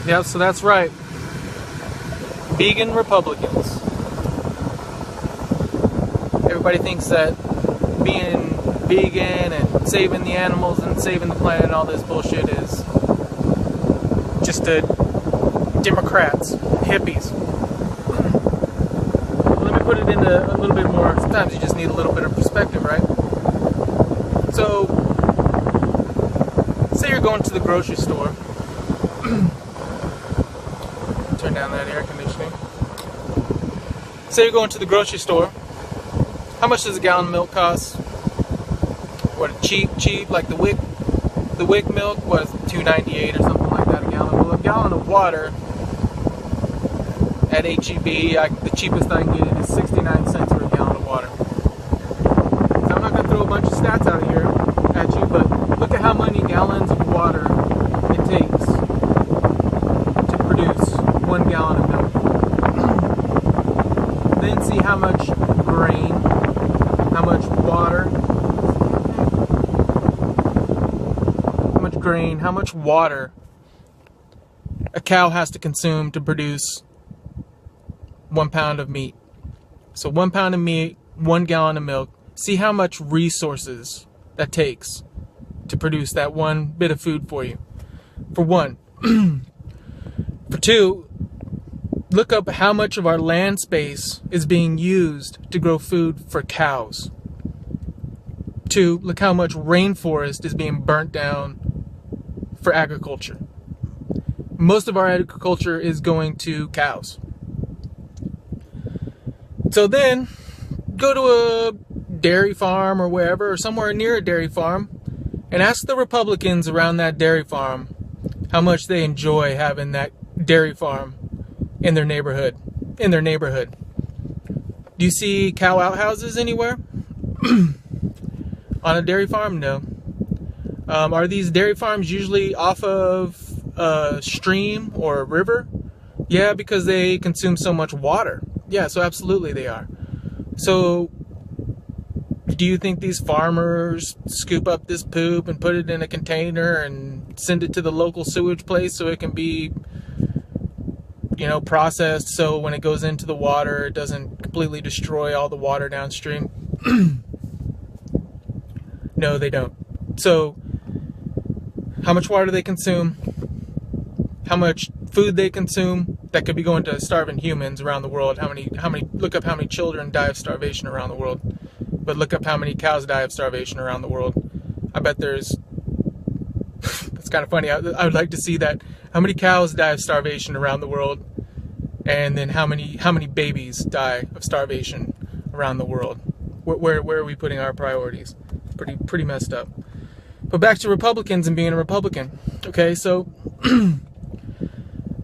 Yeah, so that's right. Vegan Republicans. Everybody thinks that being vegan and saving the animals and saving the planet and all this bullshit is just the Democrats, hippies. Let me put it into a little bit more. Sometimes you just need a little bit of perspective, right? So, say you're going to the grocery store. Turn down that air conditioning. Say you're going to the grocery store. How much does a gallon of milk cost? What, cheap, like the Wick milk was $2.98 or something like that a gallon. Well, a gallon of water at HEB, the cheapest I can get it is 69 cents for a gallon of water. So I'm not going to throw a bunch of stats out here at you, but look at how many gallons of water it takes to produce 1 gallon of milk. Then see how much grain, how much water, how much water a cow has to consume to produce 1 pound of meat. So 1 pound of meat, 1 gallon of milk. See how much resources that takes to produce that one bit of food for you. For one. For two, look up how much of our land space is being used to grow food for cows. Two, look how much rainforest is being burnt down for agriculture. Most of our agriculture is going to cows. So then, go to a dairy farm or wherever, or somewhere near a dairy farm, and ask the Republicans around that dairy farm how much they enjoy having that dairy farm in their neighborhood. Do you see cow outhouses anywhere? On a dairy farm? No. Are these dairy farms usually off of a stream or a river? Yeah, because they consume so much water. Yeah, so absolutely they are. So, do you think these farmers scoop up this poop and put it in a container and send it to the local sewage place so it can be, processed so when it goes into the water it doesn't completely destroy all the water downstream? No, they don't. So, how much water they consume, how much food they consume, that could be going to starving humans around the world. Look up how many children die of starvation around the world. But look up how many cows die of starvation around the world. I bet there's, that's kind of funny. I would like to see that. How many cows die of starvation around the world? And then how many babies die of starvation around the world? Where are we putting our priorities? Pretty messed up. But back to Republicans and being a Republican. Okay, so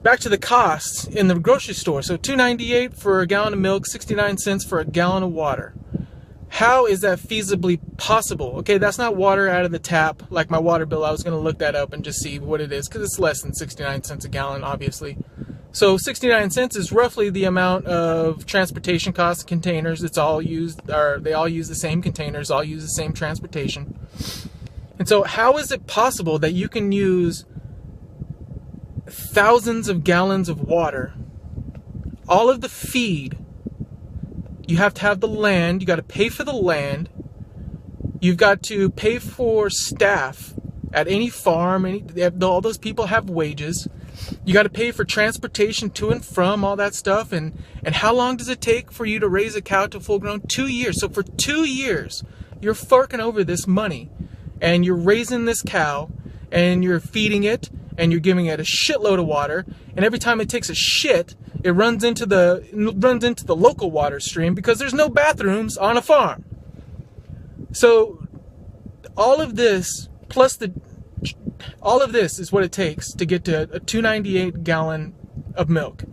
back to the costs in the grocery store. So $2.98 for a gallon of milk, 69 cents for a gallon of water. How is that feasibly possible? Okay, that's not water out of the tap like my water bill. I was going to look that up and just see what it is because it's less than 69 cents a gallon, obviously. So 69 cents is roughly the amount of transportation costs and containers. They all use the same containers, all use the same transportation. And so how is it possible that you can use thousands of gallons of water, all of the feed, you have to have the land, you got to pay for the land, you've got to pay for staff at any farm, all those people have wages, you got to pay for transportation to and from, all that stuff, and how long does it take for you to raise a cow to full grown? 2 years. So for 2 years, you're forking over this money, and you're raising this cow, and you're feeding it, and you're giving it a shitload of water, and every time it takes a shit, it runs into the local water stream because there's no bathrooms on a farm. So all of this plus all of this is what it takes to get to a $2.98 gallon of milk.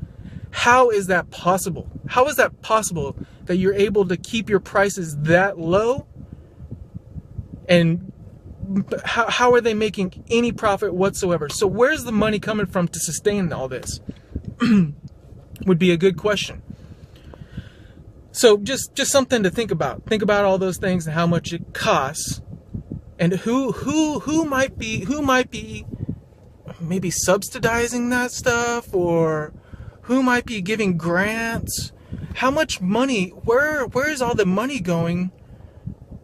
How is that possible? How is that possible that you're able to keep your prices that low? And how are they making any profit whatsoever? So where's the money coming from to sustain all this? Would be a good question. So just something to think about. Think about all those things and how much it costs, and who might be maybe subsidizing that stuff, or who might be giving grants? How much money, where is all the money going?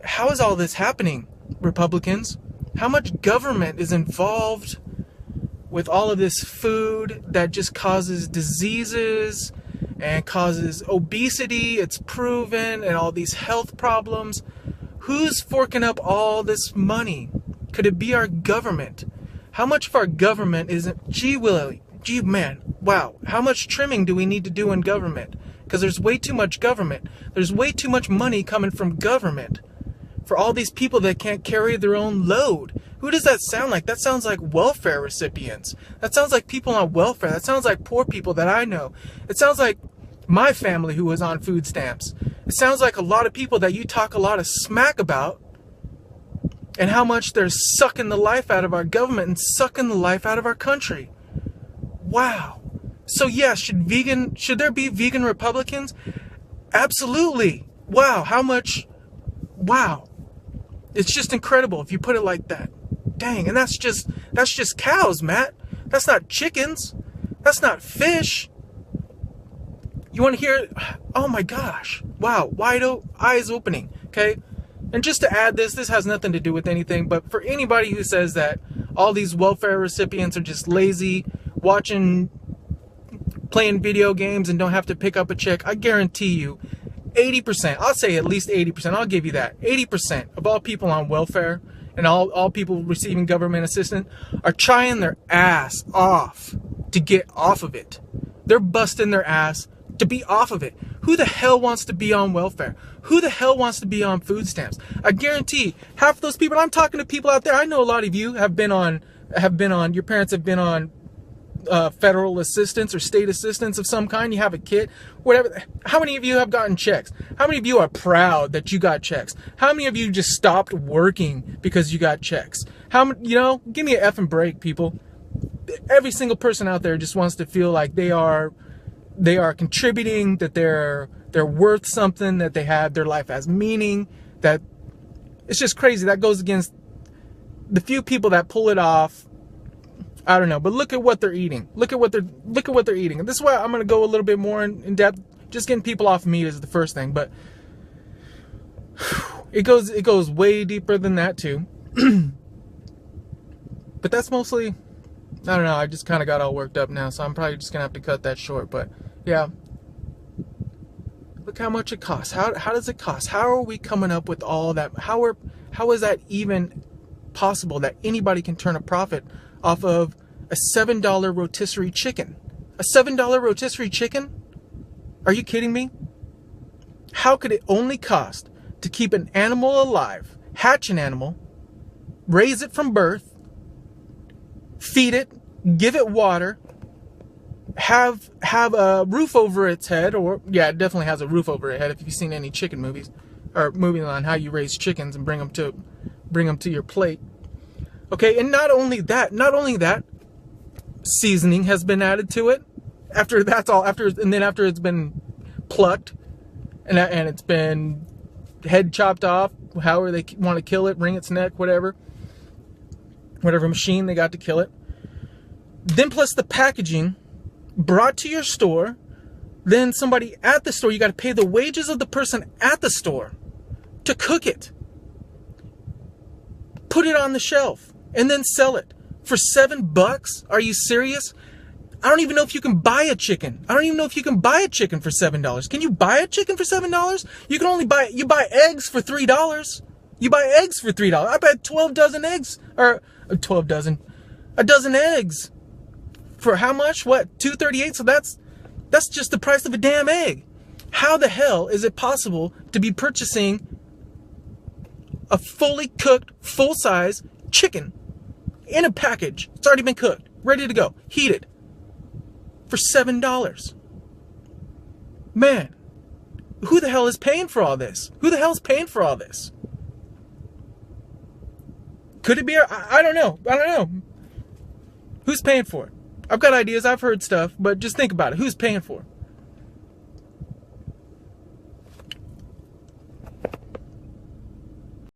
How is all this happening, Republicans? How much government is involved with all of this food that just causes diseases and causes obesity, it's proven, and all these health problems? Who's forking up all this money? Could it be our government? How much of our government isn't, gee man, wow, how much trimming do we need to do in government? Because there's way too much government. There's way too much money coming from government for all these people that can't carry their own load. Who does that sound like? That sounds like welfare recipients. That sounds like people on welfare. That sounds like poor people that I know. It sounds like my family who was on food stamps. It sounds like a lot of people that you talk a lot of smack about, and how much they're sucking the life out of our government and sucking the life out of our country. Wow. So yeah, should there be vegan Republicans? Absolutely. Wow, how much, wow. It's just incredible if you put it like that. Dang, and that's just cows, Matt. That's not chickens. That's not fish. You want to hear, oh my gosh. Wow, eyes opening, okay? And just to add this has nothing to do with anything, but for anybody who says that all these welfare recipients are just lazy, playing video games and don't have to pick up a check, I guarantee you 80%, I'll say at least 80%, I'll give you that, 80% of all people on welfare and all people receiving government assistance are trying their ass off to get off of it. They're busting their ass to be off of it. Who the hell wants to be on welfare? Who the hell wants to be on food stamps? I guarantee half of those people, I'm talking to people out there, I know a lot of you have been on, your parents have been on federal assistance or state assistance of some kind. You have a kid, whatever. How many of you have gotten checks? How many of you are proud that you got checks? How many of you just stopped working because you got checks? Give me an effing break, people. Every single person out there just wants to feel like they are contributing, that they're worth something, that their life has meaning. That it's just crazy. That goes against the few people that pull it off. I don't know, but look at what they're eating. Look at what they're eating. And this is why I'm going to go a little bit more in depth. Just getting people off meat is the first thing, but it goes way deeper than that too. But that's mostly, I don't know, I just kind of got all worked up now, so I'm probably just going to have to cut that short. But yeah, look how much it costs. How does it cost? How are we coming up with all that? How is that even possible that anybody can turn a profit off of a $7 rotisserie chicken? A $7 rotisserie chicken? Are you kidding me? How could it only cost to keep an animal alive, hatch an animal, raise it from birth, feed it, give it water, have a roof over its head, or yeah, it definitely has a roof over its head if you've seen any chicken movies, or movies on how you raise chickens and bring them to your plate. Okay, and not only that, seasoning has been added to it. After it's been plucked and it's been head chopped off, however they want to kill it, wring its neck, whatever machine they got to kill it. Then plus the packaging brought to your store. Then somebody at the store, you got to pay the wages of the person at the store to cook it, put it on the shelf, and then sell it for $7. Are you serious? I don't even know if you can buy a chicken. I don't even know if you can buy a chicken for $7. Can you buy a chicken for $7? You can only buy eggs for $3. You buy eggs for $3. I buy 12 dozen eggs, or 12 dozen, a dozen eggs for how much? What, $2.38? So that's just the price of a damn egg. How the hell is it possible to be purchasing a fully cooked, full-size chicken in a package? It's already been cooked, ready to go, heated, for $7. Man, who the hell is paying for all this? Who the hell is paying for all this? Could it be I don't know. Who's paying for it? I've got ideas, I've heard stuff, but just think about it. Who's paying for it?